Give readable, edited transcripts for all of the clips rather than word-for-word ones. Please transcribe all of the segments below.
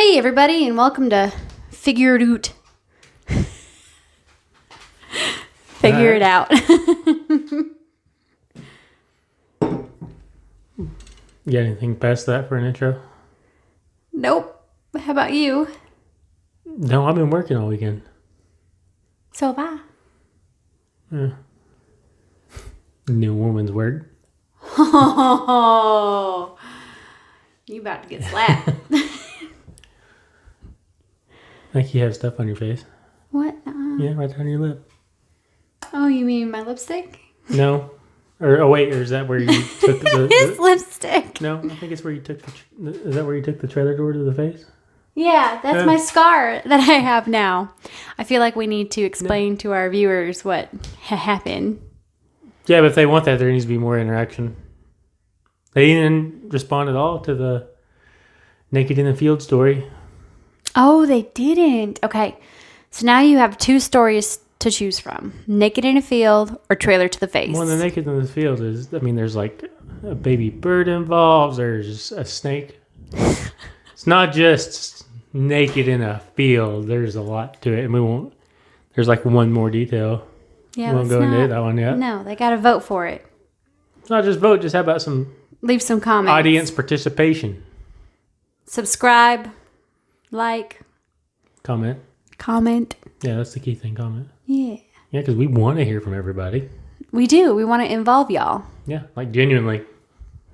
Hey everybody, and welcome to Figur It Out. Figure it out. You got anything past that for an intro? Nope. How about you? No, I've been working all weekend. So have I. Yeah. New woman's work. Oh, you about to get slapped. Like you have stuff on your face. What? Yeah, right down your lip. Oh, you mean my lipstick? No. Or is that where you took the... His lipstick. No, I think it's where you took is that where you took the trailer door to the face? Yeah, that's my scar that I have now. I feel like we need to explain to our viewers what happened. Yeah, but if they want that, there needs to be more interaction. They didn't respond at all to the Naked in the Field story. Oh, they didn't. Okay, so now you have two stories to choose from: Naked in a Field or Trailer to the Face. Well, the Naked in the Field is, there's like a baby bird involved. There's a snake. It's not just naked in a field. There's a lot to it, and there's like one more detail. Yeah, we won't go into that one yet. No, they got to vote for it. It's not just vote. Just how about Leave some comments. Audience participation. Subscribe. Like. Comment. Yeah, that's the key thing. Comment. Yeah. Yeah, because we want to hear from everybody. We do. We want to involve y'all. Yeah, like genuinely.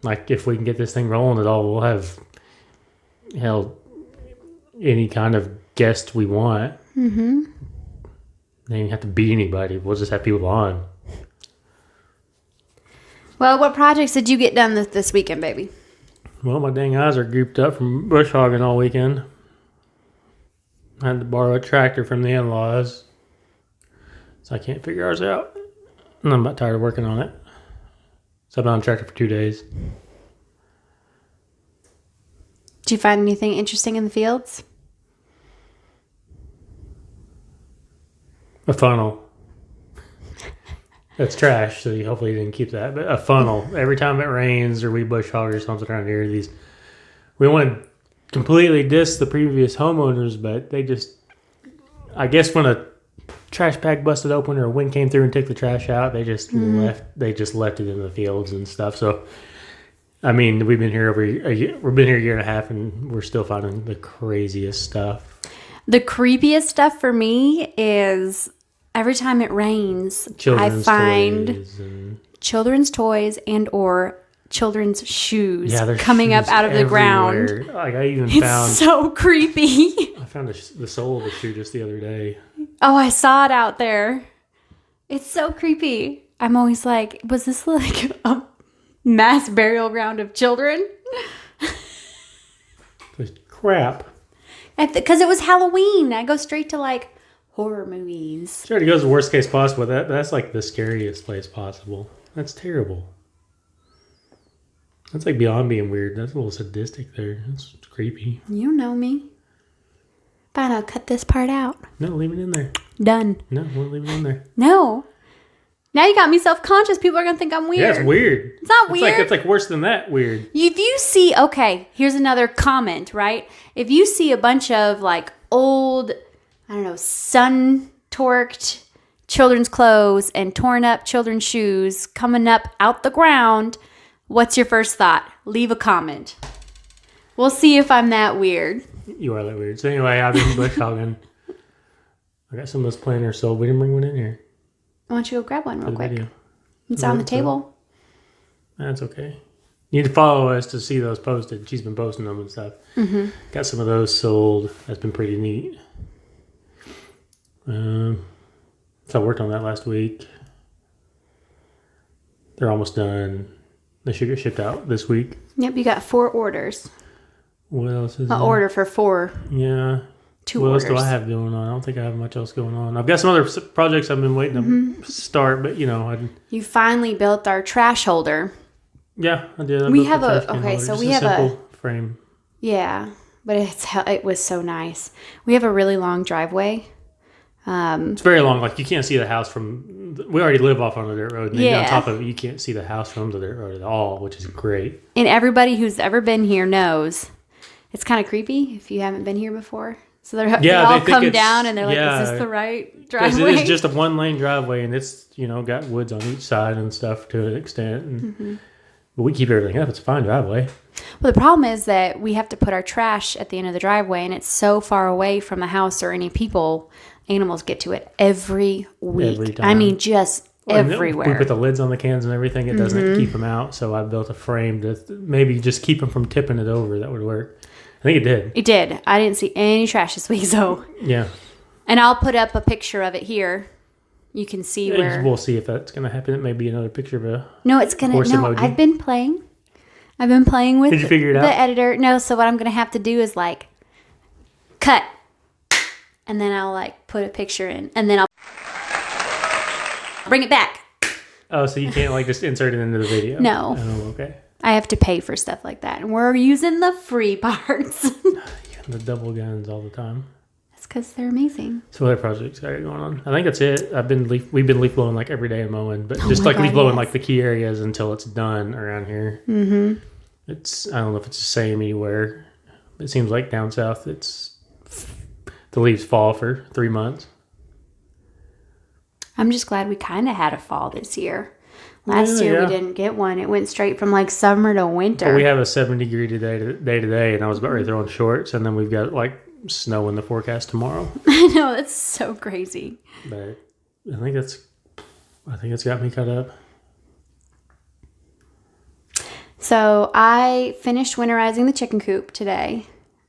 Like if we can get this thing rolling at all, we'll have any kind of guest we want. Mm-hmm. They don't even have to be anybody. We'll just have people on. Well, what projects did you get done this weekend, baby? Well, my dang eyes are gooped up from bush hogging all weekend. I had to borrow a tractor from the in-laws, so I can't figure ours out. And I'm about tired of working on it. So I've been on a tractor for 2 days. Did you find anything interesting in the fields? A funnel. That's trash, so hopefully you didn't keep that. But a funnel. Every time it rains or we bush hog or something around here, we want to completely diss the previous homeowners, but they just, I guess when a trash bag busted open or a wind came through and took the trash out, they just left it in the fields and stuff. So, I mean, we've been here we've been here a year and a half, and we're still finding the craziest stuff. The creepiest stuff for me is every time it rains, I find children's toys and or children's shoes coming up out of the ground. Like I even found so creepy. I found the sole of a shoe just the other day. Oh, I saw it out there. It's so creepy. I'm always like, was this like a mass burial ground of children? Crap. Because it was Halloween. I go straight to like horror movies. Sure, it goes the worst case possible. That's like the scariest place possible. That's terrible. That's like beyond being weird. That's a little sadistic there. That's creepy. You know me. Fine, I'll cut this part out. No, leave it in there. Done. No, we'll leave it in there. No. Now you got me self-conscious. People are going to think I'm weird. Yeah, it's weird. It's not weird. It's like worse than that weird. If you see, okay, here's another comment, right? If you see a bunch of like old, I don't know, sun-torqued children's clothes and torn up children's shoes coming up out the ground, what's your first thought? Leave a comment. We'll see if I'm that weird. You are that weird. So anyway, I've been bush hogging. I got some of those planters sold. We didn't bring one in here. Why don't you go grab one real quick? Video. It's on the table. That's okay. You need to follow us to see those posted. She's been posting them and stuff. Mm-hmm. Got some of those sold. That's been pretty neat. So I worked on that last week. They're almost done. They should get shipped out this week. Yep, you got 4 orders. What else is An order for 4. Yeah. 2 what orders. What else do I have going on? I don't think I have much else going on. I've got some other projects I've been waiting to start, but You finally built our trash holder. Yeah, I did. We have a simple frame. Yeah, but it was so nice. We have a really long driveway. It's very long. Like you can't see the house from. We already live off on the dirt road. And on top of it, you can't see the house from the dirt road at all, which is great. And everybody who's ever been here knows It's kind of creepy if you haven't been here before. So they all think come down and they're like, "Is this the right driveway?" It is just a 1-lane driveway, and it's got woods on each side and stuff to an extent. And, but we keep everything up. It's a fine driveway. Well, the problem is that we have to put our trash at the end of the driveway, and it's so far away from the house or any people. Animals get to it every week. Every time. I mean, just everywhere. We put the lids on the cans and everything. It doesn't keep them out. So I built a frame to maybe just keep them from tipping it over. That would work. I think it did. It did. I didn't see any trash this week, so. Yeah. And I'll put up a picture of it here. You can see where. We'll see if that's going to happen. It may be another picture of a No, it's going to. No, emoji. I've been playing with Did you figure it out? the editor. No, so what I'm going to have to do is like cut. And then I'll like put a picture in. And then I'll bring it back. Oh, so you can't like just insert it into the video? No. Oh, okay. I have to pay for stuff like that. And we're using the free parts. The double guns all the time. That's because they're amazing. So what other projects are going on? I think that's it. We've been leaf blowing like every day and mowing, but just like leaf blowing like the key areas until it's done around here. Mm-hmm. I don't know if it's the same anywhere. It seems like down south the leaves fall for 3 months. I'm just glad we kind of had a fall this year. Last year we didn't get one. It went straight from like summer to winter. But we have a 70-degree day today, and I was about ready to throw on shorts, and then we've got like snow in the forecast tomorrow. I know, that's so crazy. But I think it's got me caught up. So I finished winterizing the chicken coop today,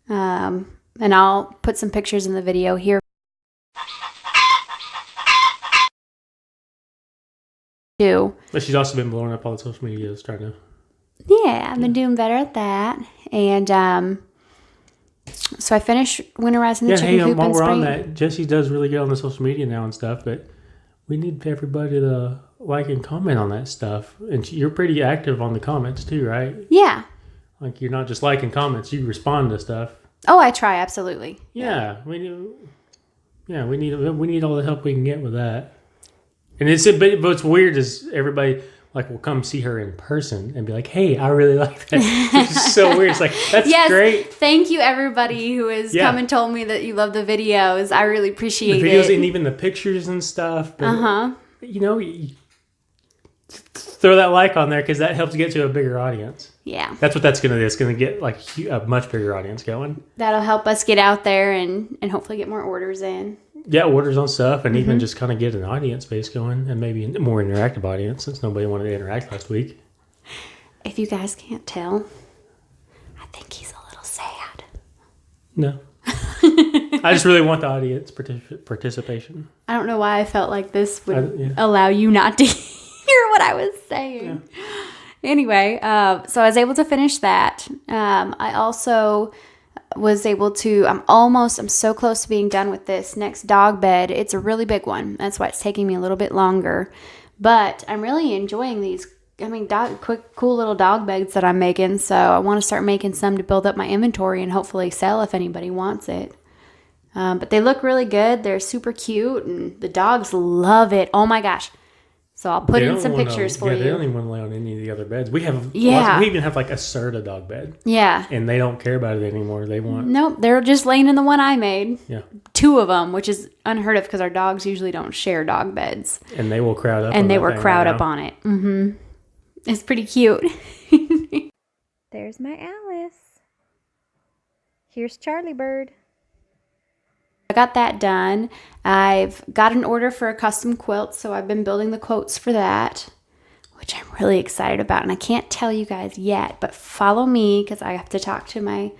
and I'll put some pictures in the video here. But she's also been blowing up all the social medias trying to. Yeah, I've been doing better at that, and so I finished winterizing the chicken coop. While we're on that, Jessie does really good on the social media now and stuff, but we need everybody to like and comment on that stuff. And you're pretty active on the comments too, right? Yeah. Like you're not just liking comments; you respond to stuff. Oh, I try absolutely. Yeah, we do. Yeah, we need all the help we can get with that. And but what's weird is everybody will come see her in person and be like, "Hey, I really like that." Which is so weird. It's like that's great. Thank you, everybody who has come and told me that you love the videos. I really appreciate the videos it. And even the pictures and stuff. You throw that like on there because that helps get to a bigger audience. Yeah, that's what that's gonna do. It's gonna get like a much bigger audience going. That'll help us get out there and hopefully get more orders in. Yeah, orders on stuff, and even just kind of get an audience base going, and maybe a more interactive audience since nobody wanted to interact last week. If you guys can't tell, I think he's a little sad. No. I just really want the audience participation. I don't know why I felt like this would allow you not to hear what I was saying. Yeah. Anyway, so I was able to finish that. I also was able to, I'm so close to being done with this next dog bed. It's a really big one. That's why it's taking me a little bit longer. But I'm really enjoying these, cool little dog beds that I'm making. So I want to start making some to build up my inventory and hopefully sell if anybody wants it. But they look really good. They're super cute and the dogs love it. Oh my gosh. So I'll put in some pictures for you. Yeah, they don't even want to lay on any of the other beds. We have we even have like a Serta dog bed. Yeah. And they don't care about it anymore. They want... Nope, they're just laying in the one I made. Yeah. 2 of them, which is unheard of because our dogs usually don't share dog beds. And they will crowd up and they were crowd up on it. Mm-hmm. It's pretty cute. There's my Alice. Here's Charlie Bird. I got that done. I've got an order for a custom quilt, so I've been building the quotes for that, which I'm really excited about. And I can't tell you guys yet, but follow me because I have to talk to my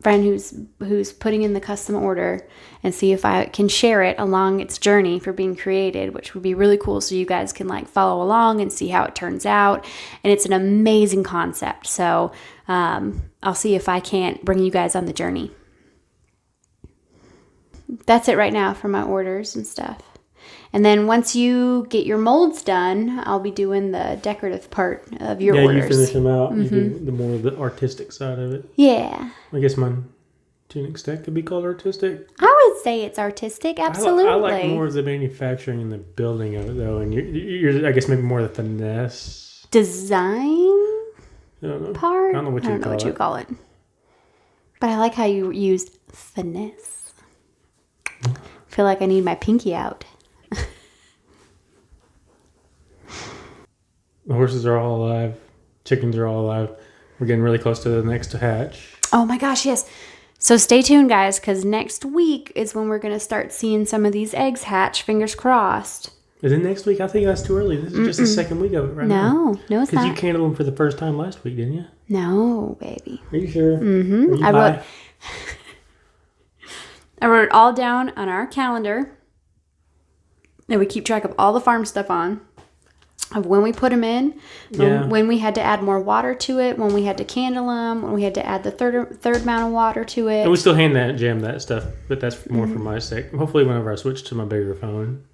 friend who's putting in the custom order and see if I can share it along its journey for being created, which would be really cool so you guys can follow along and see how it turns out. And it's an amazing concept. So I'll see if I can't bring you guys on the journey. That's it right now for my orders and stuff. And then once you get your molds done, I'll be doing the decorative part of your orders. Yeah, you finish them out. You do the more of the artistic side of it. Yeah. I guess mine, to an extent, could be called artistic. I would say it's artistic, absolutely. I like more of the manufacturing and the building of it, though. And you're I guess, maybe more the finesse. Design I don't know. part? I don't know what you call it. But I like how you used finesse. I feel like I need my pinky out. The horses are all alive. Chickens are all alive. We're getting really close to the next hatch. Oh my gosh, yes. So stay tuned, guys, because next week is when we're going to start seeing some of these eggs hatch. Fingers crossed. Is it next week? I think that's too early. This is just the second week of it right now. No, it's Because not. you candled them for the first time last week, didn't you? No, baby. Are you sure? Mm-hmm. I wrote it all down on our calendar. And we keep track of all the farm stuff on. Of when we put them in, when we had to add more water to it, when we had to candle them, when we had to add the third amount of water to it. And we still hand jam that stuff, but that's more for my sake. Hopefully whenever I switch to my bigger phone,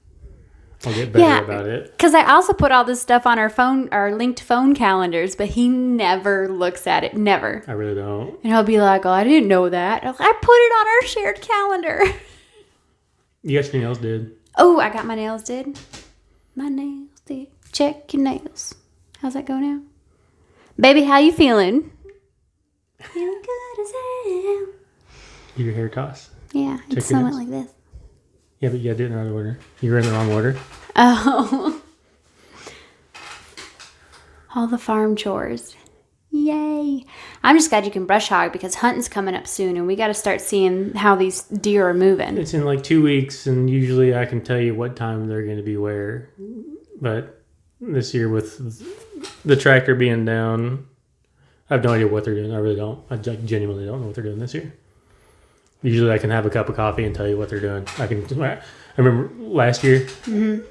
I'll get better about it. Because I also put all this stuff on our linked phone calendars, but he never looks at it. Never. I really don't. And he'll be like, oh, I didn't know that. I put it on our shared calendar. You got your nails did. Oh, I got my nails did. My nails did. Check your nails. How's that go now? Baby, how you feeling? Feeling good as hell. Your hair toss. Yeah, it's somewhat like this. Yeah, but you gotta do it in the right order. You were in the wrong order. Oh. All the farm chores. Yay. I'm just glad you can brush hog because hunting's coming up soon and we got to start seeing how these deer are moving. It's in like 2 weeks and usually I can tell you what time they're going to be where. But this year with the tractor being down, I have no idea what they're doing. I really don't. I genuinely don't know what they're doing this year. Usually I can have a cup of coffee and tell you what they're doing. I remember last year,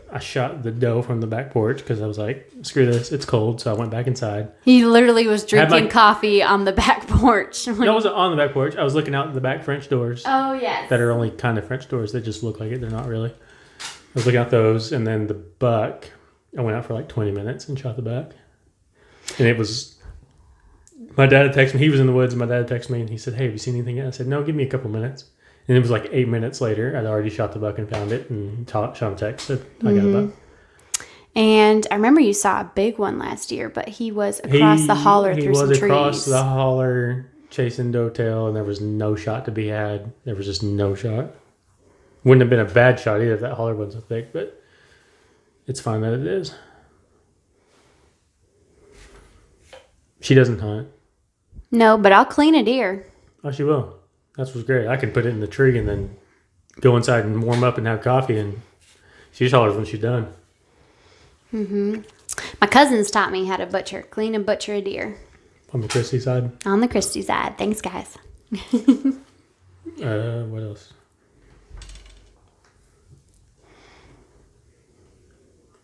I shot the doe from the back porch because I was like, screw this, it's cold. So I went back inside. He literally was drinking coffee on the back porch. No, I wasn't on the back porch. I was looking out the back French doors. Oh, yes. That are only kind of French doors. They just look like it. They're not really. I was looking out those. And then the buck, I went out for like 20 minutes and shot the buck. And it was... My dad had texted me. He was in the woods and my dad texted me and he said, hey, have you seen anything yet? I said, no, give me a couple minutes. And it was like 8 minutes later. I'd already shot the buck and found it and shot him a text. Said, I got a buck. And I remember you saw a big one last year, but he was across the holler through some trees. He was across the holler chasing doe tail and there was no shot to be had. There was just no shot. Wouldn't have been a bad shot either if that holler wasn't so thick, but it's fine that it is. She doesn't hunt. No, but I'll clean a deer. Oh, she will. That's what's great. I can put it in the tree and then go inside and warm up and have coffee, and she just hollers when she's done. My cousins taught me how to clean and butcher a deer. On the Christie side? On the Christie side. Thanks, guys. What else?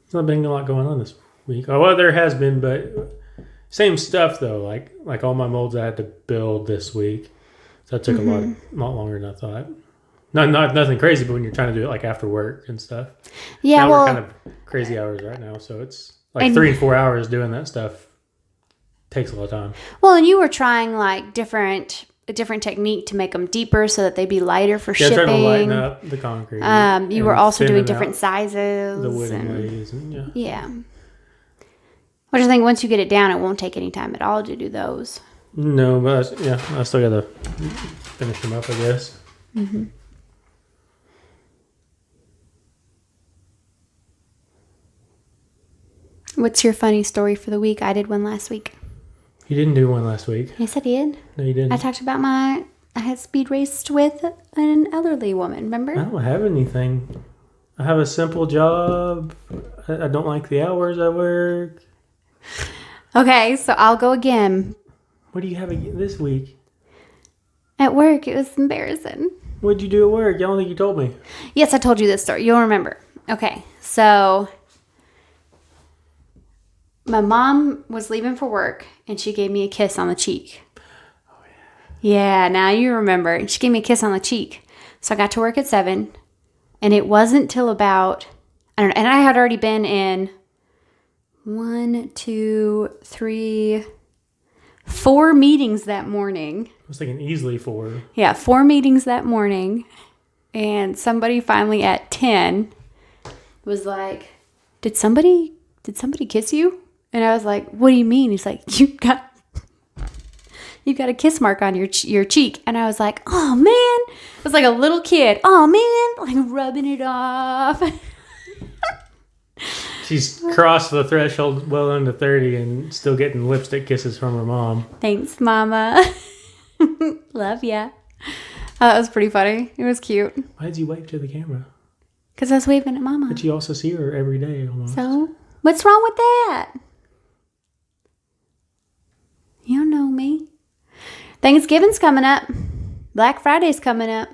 There's not been a lot going on this week. Oh, well, there has been, but... Same stuff though, like all my molds I had to build this week. So that took a lot longer than I thought. Not nothing crazy, but when you're trying to do it like after work and stuff. Yeah, now we're kind of crazy hours right now, so it's like 3 and 4 hours doing that stuff takes a lot of time. Well, and you were trying like a different technique to make them deeper so that th'd be lighter for shipping. Yeah, trying to lighten up the concrete. You were also doing different sizes. The wooden ways. And, yeah. Which I think once you get it down, it won't take any time at all to do those. No, but I still got to finish them up, I guess. What's your funny story for the week? I did one last week. You didn't do one last week. Yes, I did. No, you didn't. I talked about I had speed raced with an elderly woman, remember? I don't have anything. I have a simple job. I don't like the hours I work. Okay, so I'll go again. What do you have this week? At work, it was embarrassing. What'd you do at work? I don't think you told me. Yes, I told you this story. You'll remember. Okay, so my mom was leaving for work, and she gave me a kiss on the cheek. Oh, yeah. Yeah, now you remember. She gave me a kiss on the cheek. So I got to work at 7, and it wasn't till about, I don't know, and I had already been in 1, 2, 3, 4 meetings that morning. I was thinking easily 4. Yeah, 4 meetings that morning. And somebody finally at 10 was like, Did somebody kiss you? And I was like, what do you mean? He's like, you you got a kiss mark on your cheek. And I was like, oh, man. I was like a little kid. Oh, man. Like rubbing it off. She's crossed the threshold well into 30 and still getting lipstick kisses from her mom. Thanks, Mama. Love ya. That was pretty funny. It was cute. Why did you wave to the camera? Because I was waving at Mama. But you also see her every day almost. So, what's wrong with that? You don't know me. Thanksgiving's coming up. Black Friday's coming up.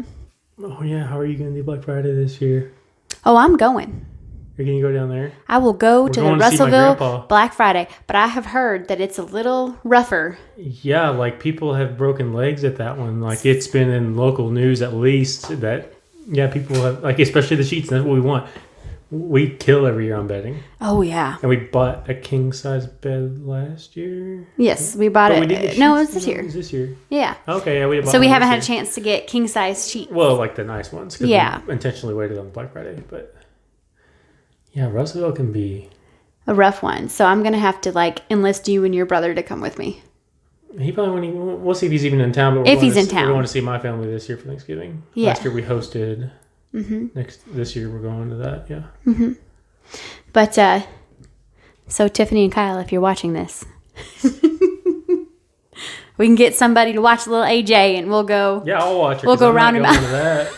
Oh, yeah. How are you going to do Black Friday this year? Oh, I'm going. You're going to go down there? I will go to the going to see my Russellville grandpa. Black Friday, but I have heard that it's a little rougher. Yeah, like people have broken legs at that one. Like it's been in local news at least that, yeah, people have, like especially the sheets. That's what we want. We kill every year on bedding. Oh, yeah. And we bought a king-size bed last year. Yes, we bought But it. we didn't get No, it was sheets. this No, year. it was this year. Yeah. Okay, yeah, we bought So we one haven't had a this year. chance to get king-size sheets. Well, like the nice ones. 'Cause Yeah. we intentionally waited on Black Friday. But yeah, Russellville can be... A rough one. So I'm going to have to like enlist you and your brother to come with me. He probably won't even... We'll see if he's even in town. But If he's in town. We're going to see my family this year for Thanksgiving. Yeah. Last year we hosted. Mm-hmm. This year we're going to that, yeah. Mm-hmm. But, so Tiffany and Kyle, if you're watching this, we can get somebody to watch little AJ and we'll go. Yeah, I'll watch it. We'll 'cause go I'm not round and going round. to that.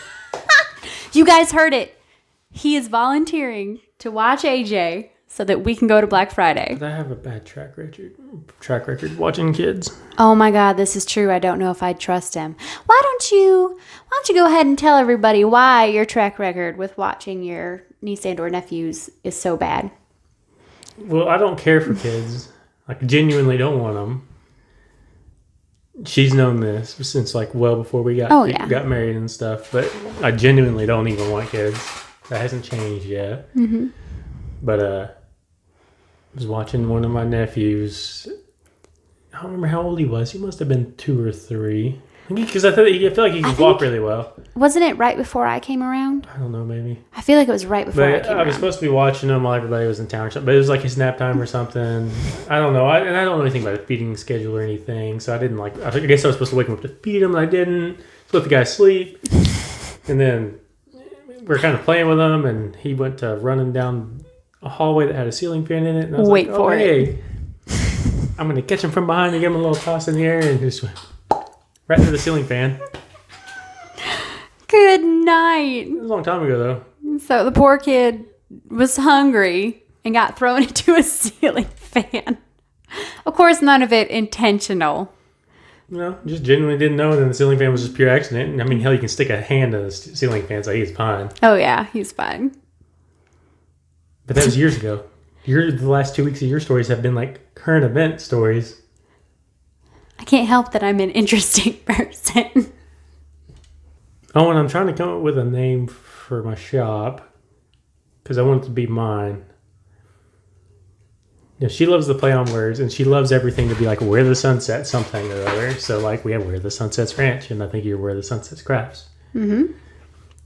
You guys heard it. He is volunteering to watch AJ so that we can go to Black Friday. I have a bad track record watching kids. Oh my God, this is true. I don't know if I'd trust him. Why don't you go ahead and tell everybody why your track record with watching your niece and or nephews is so bad? Well, I don't care for kids. Like, genuinely don't want them. She's known this since, like, well before we got married and stuff. But I genuinely don't even want kids. That hasn't changed yet. Mm-hmm. But I was watching one of my nephews. I don't remember how old he was. He must have been 2 or 3. Because I feel like he could walk really well. Wasn't it right before I came around? I don't know, maybe. I feel like it was right before I But came I around. was supposed to be watching him while everybody was in town or something. But it was like his nap time or something. I don't know. I don't know anything about a feeding schedule or anything. So I didn't like... I guess I was supposed to wake him up to feed him, and I didn't. So let the guy sleep. And then we were kind of playing with him, and he went to running down a hallway that had a ceiling fan in it. And I was Wait like, for it. Hey, I'm going to catch him from behind and give him a little toss in the air and just went right through the ceiling fan. Good night. It was a long time ago, though. So the poor kid was hungry and got thrown into a ceiling fan. Of course, none of it intentional. No, just genuinely didn't know. And then the ceiling fan was just pure accident. And I mean, hell, you can stick a hand in the ceiling fan, so he's fine. Oh, yeah, he's fine. But that was years ago. The last 2 weeks of your stories have been like current event stories. I can't help that I'm an interesting person. Oh, and I'm trying to come up with a name for my shop because I want it to be mine. You know, she loves to play on words, and she loves everything to be like where the sun sets something or other. So like we have where the sun sets ranch, and I think you're where the sun sets crafts. Mm-hmm.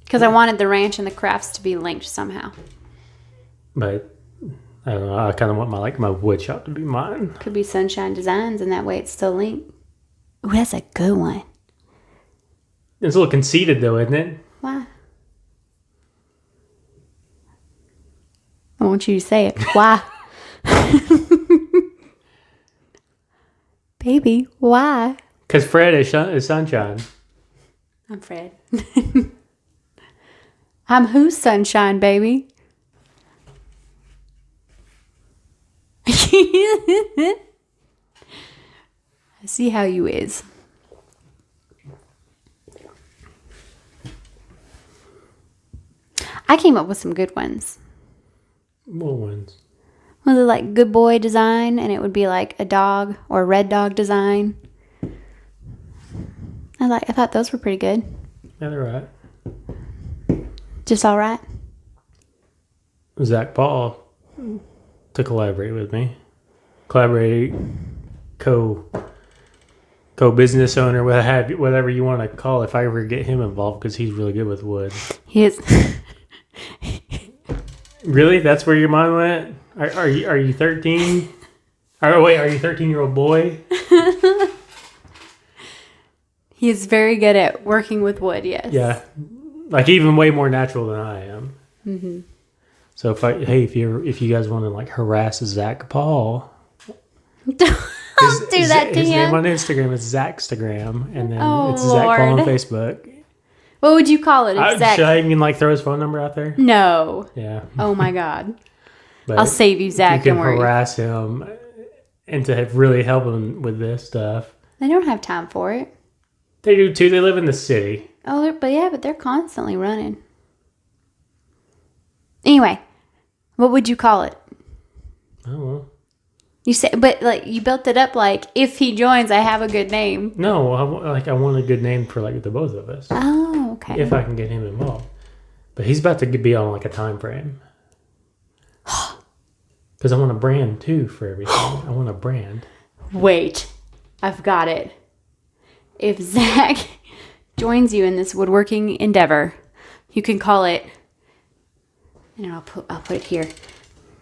Because I wanted the ranch and the crafts to be linked somehow. But I don't know. I kind of want my wood shop to be mine. Could be Sunshine Designs, and that way it's still linked. Ooh, that's a good one. It's a little conceited though, isn't it? Why? I want you to say it. Why? Baby, why? Because Fred is sunshine. I'm Fred. I'm whose sunshine, baby? I see how you is. I came up with some good ones. What ones? Was it like good boy design, and it would be like a dog or a red dog design. I thought those were pretty good. Yeah, they're right. Just all right. Zach Paul to collaborate with me. Collaborate, co-business owner, whatever you want to call it, if I ever get him involved, because he's really good with wood. He is. Really? That's where your mind went? Are you 13? Wait, are you a 13-year-old boy? He is very good at working with wood, yes. Yeah. Like even way more natural than I am. Mm-hmm. So if you guys want to like harass Zach Paul, Don't do that to his him. name on Instagram is Zachstagram, and then Oh, it's Zach Paul on Lord. Facebook. What would you call it? If Zach... Should I even like throw his phone number out there? No. Yeah. Oh my God. But I'll save you, Zach. you can Don't worry. harass him and to really help him with this stuff. They don't have time for it. They do too. They live in the city. Oh, but they're constantly running. Anyway, what would you call it? I don't know. You say, but like you built it up like if he joins, I have a good name. No, I want a good name for like the both of us. Oh, okay. If I can get him involved. But he's about to be on like a time frame. Because I want a brand too for everything. I want a brand. Wait, I've got it. If Zach joins you in this woodworking endeavor, you can call it, and I'll put it here,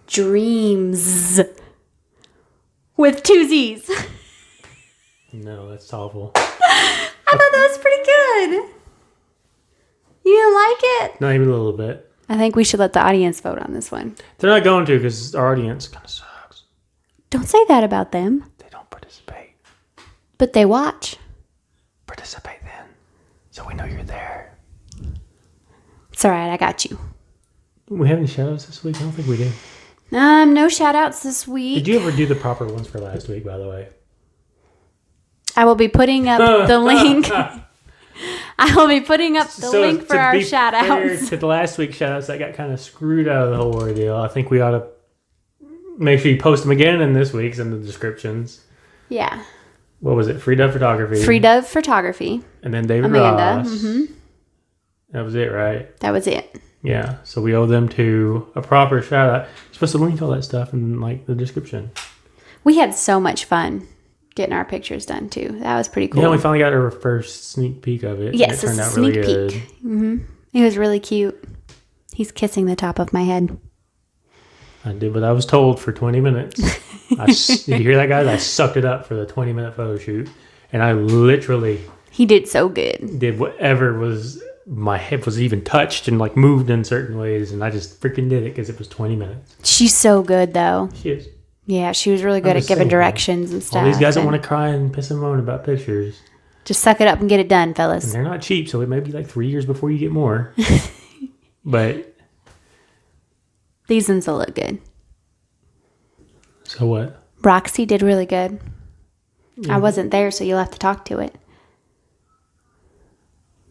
Dreams with 2 Z's. No, that's awful. I thought that was pretty good. You didn't like it? Not even a little bit. I think we should let the audience vote on this one. They're not going to because our audience kind of sucks. Don't say that about them. They don't participate. But they watch. Participate then. So we know you're there. It's all right. I got you. We have any shout outs this week? I don't think we do. No shout outs this week. Did you ever do the proper ones for last week, by the way? I will be putting up the link. I will be putting up the link for our shout outs. To the last week's shout outs that got kind of screwed out of the whole ordeal. I think we ought to make sure you post them again in this week's in the descriptions. Yeah. What was it? Free Dove Photography. Free Dove Photography. And then David Amanda. Ross. Mm-hmm. That was it, right? That was it. Yeah. So we owe them to a proper shout out. You're supposed to link all that stuff in like the description. We had so much fun getting our pictures done too. That was pretty cool. Yeah, we finally got our first sneak peek of it. Yes, it turned a out sneak really peek. good. Mm-hmm. It was really cute. He's kissing the top of my head. I did what I was told for 20 minutes. Did you hear that, guys? I sucked it up for the 20-minute photo shoot. And I literally He did so good. did whatever was my head was even touched and like moved in certain ways. And I just freaking did it because it was 20 minutes. She's so good though. She is. Yeah, she was really good at giving directions and stuff. All these guys don't want to cry and piss and moan about pictures. Just suck it up and get it done, And fellas. they're not cheap, so it may be like 3 years before you get more. But These ones will look good. so what? Roxy did really good. I wasn't there, so you'll have to talk to it.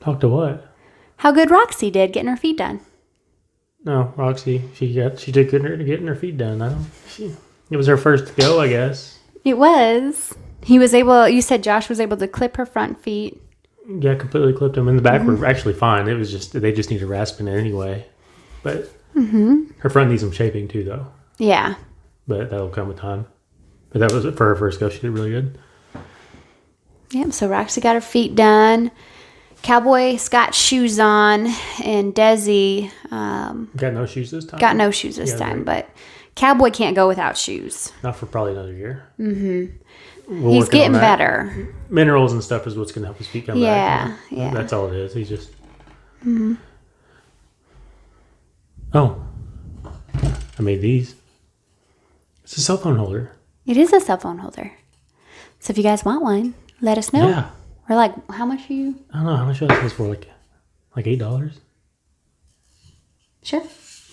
Talk to what? How good Roxy did getting her feet done. No, Roxy. She did good at getting her feet done. It was her first go, I guess. It was. He was able, you said Josh was able to clip her front feet. Yeah, completely clipped them. In the back were actually fine. It was just, they just needed rasping it anyway. But her front needs some shaping too, though. Yeah. But that'll come with time. But that was it for her first go. She did really good. Yep, so Roxy got her feet done. Cowboy's got shoes on, and Desi Got no shoes this time? got no shoes this Yeah, time, right. but Cowboy can't go without shoes. Not for probably another year. Mm-hmm. He's getting better. Minerals and stuff is what's going to help his feet come back. Yeah. That's all it is. He's just... Oh. I made these. It's a cell phone holder. It is a cell phone holder. So if you guys want one, let us know. Yeah. We're like, how much are you? I don't know. How much was this for? Like $8? Sure.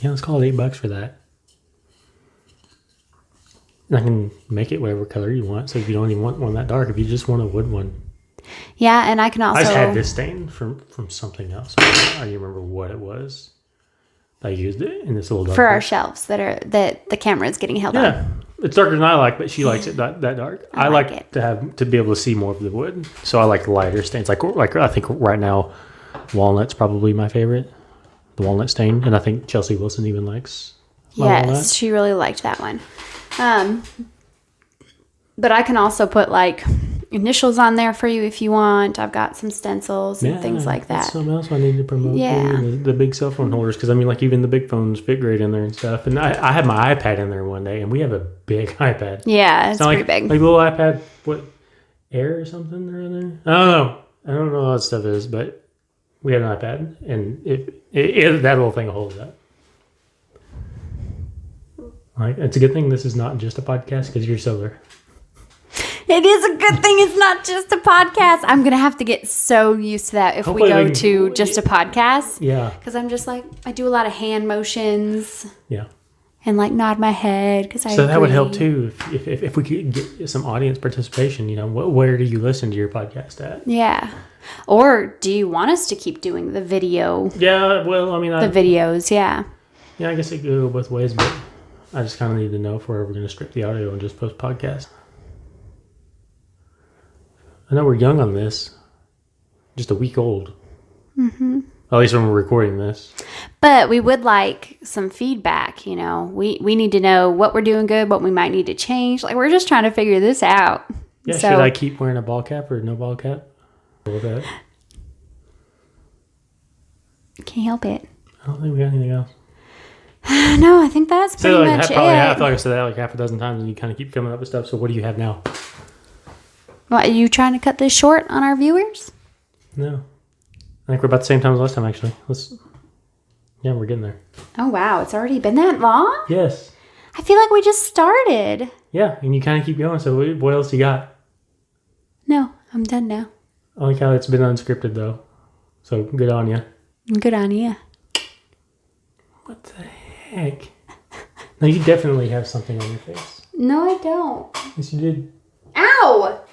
Yeah, let's call it $8 for that. And I can make it whatever color you want. So if you don't even want one that dark, if you just want a wood one. Yeah, and I can also... I just had this stain from something else. I don't even remember what it was. I used it in this little dark. For our shelves that the camera is getting held on. Yeah. It's darker than I like, but she likes it that dark. I like like it. to be able to see more of the wood. So I like lighter stains. Like I think right now, walnut's probably my favorite. The walnut stain. And I think Chelsea Wilson even likes Yes, walnut. she really liked that one. But I can also put like initials on there for you if you want. I've got some stencils and things like that. That's something else I need to promote. Yeah. Too, the big cell phone holders. Because I mean, like even the big phones fit great in there and stuff. And I had my iPad in there one day, and we have a big iPad. Yeah, it's not pretty like, big. Like a little iPad, what, Air or something or other? I don't know. I don't know how that stuff is, but we had an iPad, and that whole thing holds up. Like, it's a good thing this is not just a podcast because you're sober. It is a good thing it's not just a podcast. I'm going to have to get so used to that if Hopefully we go to just a podcast. Yeah. Because I'm just like, I do a lot of hand motions. Yeah. And like nod my head because I So that would agree. help too if we could get some audience participation. You know, where do you listen to your podcast at? Yeah. Or do you want us to keep doing the video? Yeah, well, I mean, The videos, yeah. Yeah, I guess it could go both ways, but I just kind of need to know if we're ever going to strip the audio and just post podcast. I know we're young on this, just a week old. Mm-hmm. At least when we're recording this. But we would like some feedback, you know. We need to know what we're doing good, what we might need to change. Like, we're just trying to figure this out. Yeah, So, should I keep wearing a ball cap or no ball cap? Can't help it. I don't think we got anything else. No, I think that's pretty much it. I feel like I said that like half a dozen times and you kind of keep coming up with stuff. So what do you have now? What, are you trying to cut this short on our viewers? No. I think we're about the same time as last time, actually. Yeah, we're getting there. Oh, wow. It's already been that long? Yes. I feel like we just started. Yeah, and you kind of keep going. So what else you got? No, I'm done now. I like how it's been unscripted, though. So good on you. Good on you. What the heck? No, you definitely have something on your face. No, I don't. Yes, you did. Ow!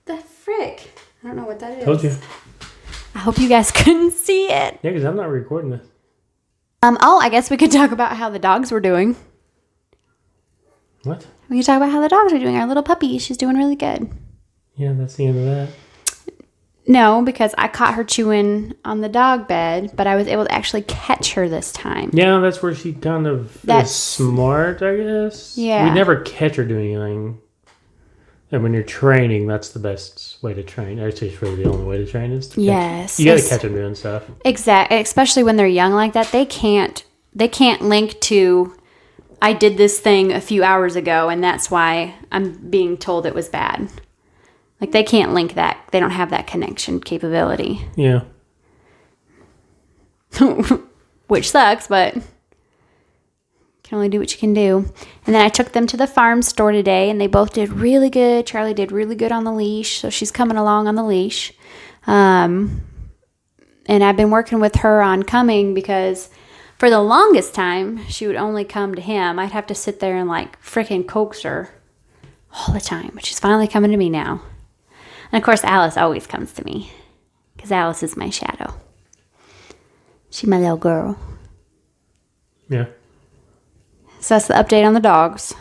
The frick. I don't know what that is. Told you. I hope you guys couldn't see it. Yeah, because I'm not recording this. I guess we could talk about how the dogs were doing. What? We could talk about how the dogs are doing. Our little puppy, she's doing really good. Yeah, that's the end of that. No, because I caught her chewing on the dog bed, but I was able to actually catch her this time. Yeah, that's where she kind of is smart, I guess. Yeah. We never catch her doing anything. And when you're training, that's the best way to train. Actually, it's really the only way to train is to catch. Yes. You got to catch them doing stuff. Exactly. Especially when they're young like that, they can't link to, I did this thing a few hours ago, and that's why I'm being told it was bad. Like, they can't link that. They don't have that connection capability. Yeah. Which sucks, but can only do what you can do. And then I took them to the farm store today, and they both did really good. Charlie did really good on the leash, so she's coming along on the leash. And I've been working with her on coming because for the longest time, she would only come to him. I'd have to sit there and like freaking coax her all the time, but she's finally coming to me now. And of course, Alice always comes to me because Alice is my shadow. She's my little girl. Yeah. So that's the update on the dogs.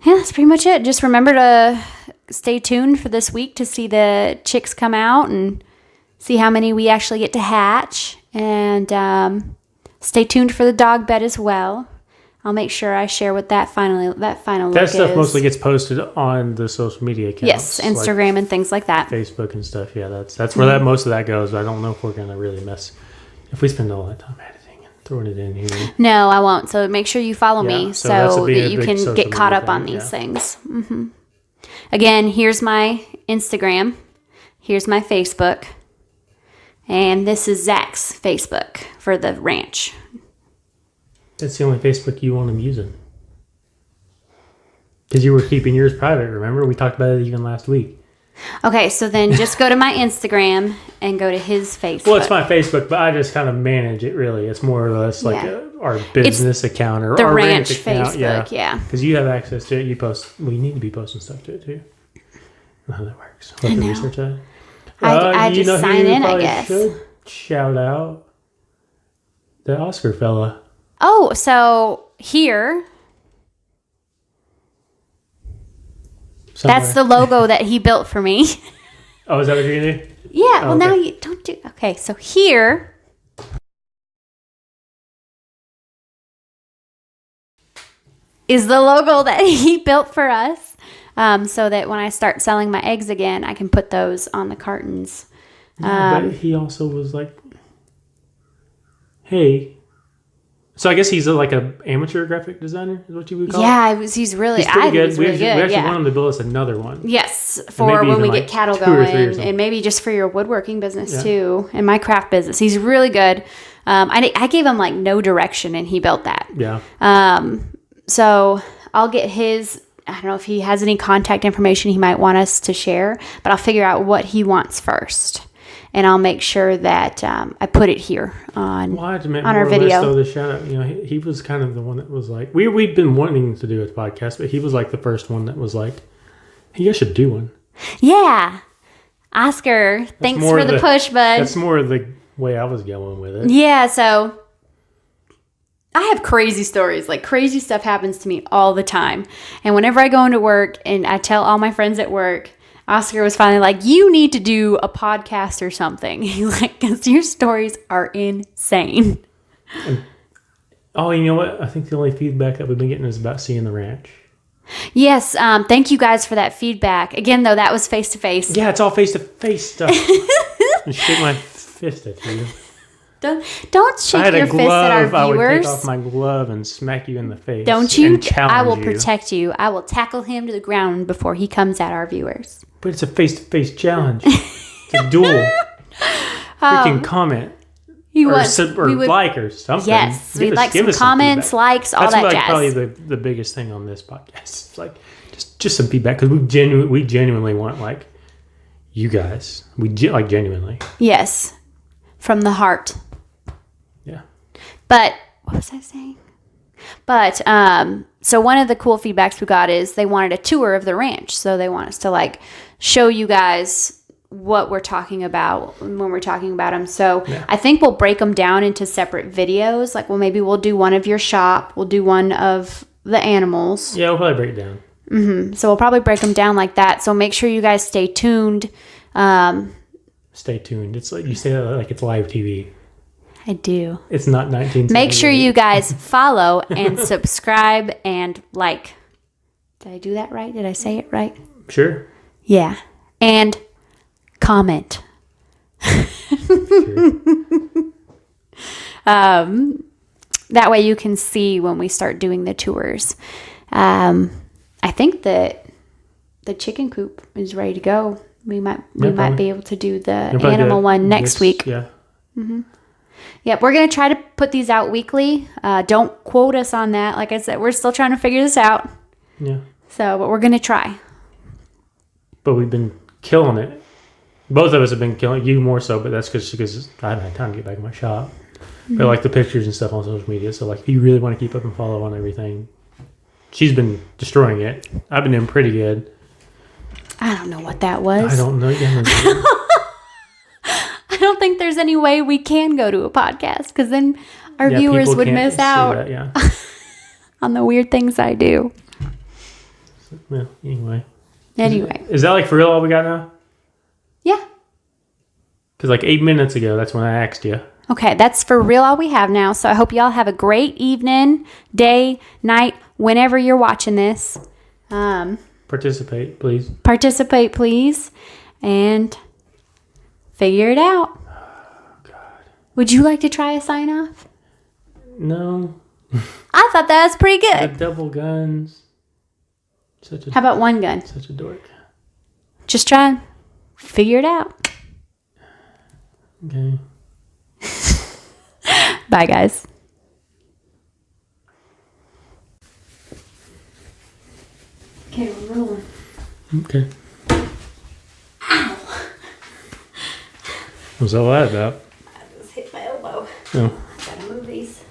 Yeah, that's pretty much it. Just remember to stay tuned for this week to see the chicks come out and see how many we actually get to hatch. And stay tuned for the dog bed as well. I'll make sure I share what that final look That stuff is. mostly gets posted on the social media accounts. Yes, Instagram like and things like that. Facebook and stuff. Yeah, that's where that most of that goes. I don't know if we're going to really mess. If we spend all that time editing and throwing it in here. No, I won't. So make sure you follow me so that's so a that you big can social get caught media up on thing, these things. Mm-hmm. Again, here's my Instagram. Here's my Facebook. And this is Zach's Facebook for the ranch. That's the only Facebook you want him using. Because you were keeping yours private, remember? We talked about it even last week. Okay, so then just go to my Instagram and go to his Facebook. Well, it's my Facebook, but I just kind of manage it, really. It's more or less like our business account or the our ranch account. Facebook, yeah. Because you have access to it. You post. Well, you need to be posting stuff to it, too. I don't know how that works. We'll have to research that. I just sign in, I guess. Should shout out the Oscar fella. Oh, so here... Somewhere. That's the logo that he built for me. Oh, is that what you're going to do? Yeah, well, now you don't do... Okay, so here... is the logo that he built for us. So that when I start selling my eggs again, I can put those on the cartons. But he also was like, hey, So I guess he's like a amateur graphic designer, is what you would call it? Yeah, he's really, He's pretty good. He's really good. We actually want him to build us another one. Yes, for when we get cattle 2 or 3 or going, something. and maybe just for your woodworking business too, and my craft business. He's really good. I gave him like no direction, and he built that. Yeah. So I'll get his. I don't know if he has any contact information he might want us to share, but I'll figure out what he wants first, and I'll make sure that I put it here on our video. So the shout out, he was kind of the one that was like, we'd been wanting to do a podcast, but he was like the first one that was like, hey, you should do one. Yeah, Oscar, thanks for the push, bud. That's more the way I was going with it. Yeah, so I have crazy stories. Like, crazy stuff happens to me all the time. And whenever I go into work and I tell all my friends at work, Oscar was finally like, you need to do a podcast or something. He's like, because your stories are insane. Oh, you know what? I think the only feedback that we've been getting is about seeing the ranch. Yes, thank you guys for that feedback. Again, though, that was face-to-face. Yeah, it's all face-to-face stuff. And shake my fist at you. Don't shake your fist at our viewers. I would take off my glove and smack you in the face. Don't you? And challenge I will you. protect you. I will tackle him to the ground before he comes at our viewers. But it's a face-to-face challenge. It's a duel. Freaking comment. We Or would like or something. Yes, we'd like some comments, feedback. likes, all That's that like jazz. probably the biggest thing on this podcast. It's like just some feedback because we genuinely want like you guys. Like genuinely. Yes, from the heart. Yeah. But what was I saying? But so one of the cool feedbacks we got is they wanted a tour of the ranch. So they want us to like show you guys what we're talking about when we're talking about them. So yeah. I think we'll break them down into separate videos. Like, well, maybe we'll do one of your shop. We'll do one of the animals. Yeah, we'll probably break it down. Mm-hmm. So we'll probably break them down like that. So make sure you guys stay tuned. Stay tuned. It's like you say that like it's live TV. I do. It's not 1978. Make sure you guys follow and subscribe and like. Did I do that right? Did I say it right? Sure. Yeah. And comment. Sure. That way you can see when we start doing the tours. I think that the chicken coop is ready to go. We might be able to do the animal one next week. Yeah. Mm-hmm. Yep, we're going to try to put these out weekly. Don't quote us on that. Like I said, we're still trying to figure this out. Yeah. So, but we're going to try. But we've been killing it. Both of us have been killing you more so, but that's because I haven't had time to get back in my shop. Mm-hmm. But like the pictures and stuff on social media. So like if you really want to keep up and follow on everything, she's been destroying it. I've been doing pretty good. I don't know what that was. I don't know. I don't think there's any way we can go to a podcast because then our viewers would miss out on the weird things I do. Well, anyway. Is that like for real all we got now? Yeah. Because like 8 minutes ago, that's when I asked you. Okay, that's for real all we have now. So I hope y'all have a great evening, day, night, whenever you're watching this. Participate, please. Participate, please. And figure it out. Oh, God. Would you like to try a sign off? No. I thought that was pretty good. The double guns. How about one gun? Such a dork. Just try and figure it out. Okay. Bye, guys. Okay, we're rolling. Okay. Ow. What was all that about? I just hit my elbow. Oh. Gotta move these.